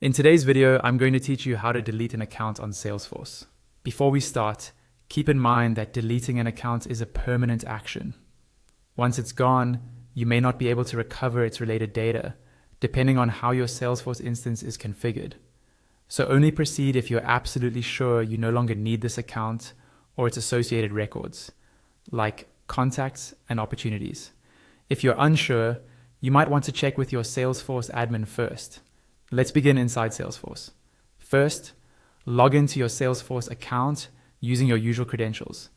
In today's video, I'm going to teach you how to delete an account on Salesforce. Before we start, keep in mind that deleting an account is a permanent action. Once it's gone, you may not be able to recover its related data, depending on how your Salesforce instance is configured. So only proceed if you're absolutely sure you no longer need this account or its associated records, like contacts and opportunities. If you're unsure, you might want to check with your Salesforce admin first. Let's begin inside Salesforce. First, log into your Salesforce account using your usual credentials.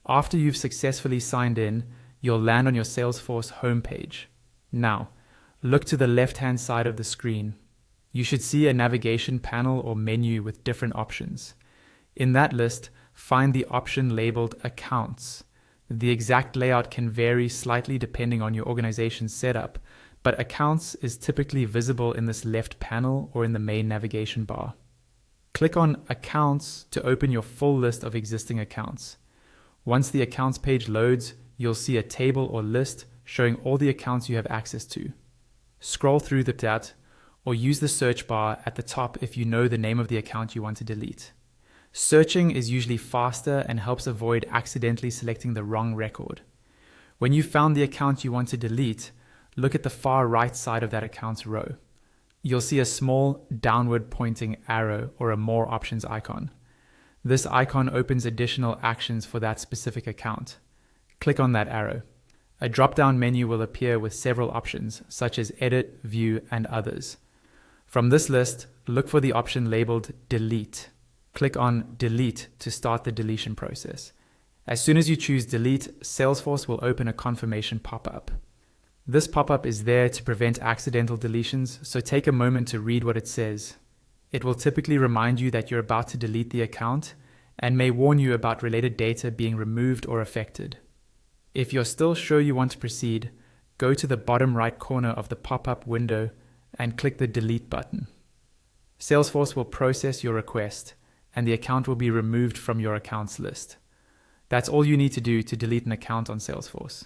After you've successfully signed in, you'll land on your Salesforce homepage. Now, look to the left-hand side of the screen. You should see a navigation panel or menu with different options. In that list, find the option labeled Accounts. The exact layout can vary slightly depending on your organization's setup, but Accounts is typically visible in this left panel or in the main navigation bar. Click on Accounts to open your full list of existing accounts. Once the Accounts page loads, you'll see a table or list showing all the accounts you have access to. Scroll through that, or use the search bar at the top if you know the name of the account you want to delete. Searching is usually faster and helps avoid accidentally selecting the wrong record. When you've found the account you want to delete, look at the far right side of that account's row. You'll see a small downward pointing arrow or a More Options icon. This icon opens additional actions for that specific account. Click on that arrow. A drop-down menu will appear with several options, such as Edit, View, and Others. From this list, look for the option labeled Delete. Click on Delete to start the deletion process. As soon as you choose Delete, Salesforce will open a confirmation pop-up. This pop-up is there to prevent accidental deletions, so take a moment to read what it says. It will typically remind you that you're about to delete the account and may warn you about related data being removed or affected. If you're still sure you want to proceed, go to the bottom right corner of the pop-up window and click the Delete button. Salesforce will process your request, and the account will be removed from your accounts list. That's all you need to do to delete an account on Salesforce.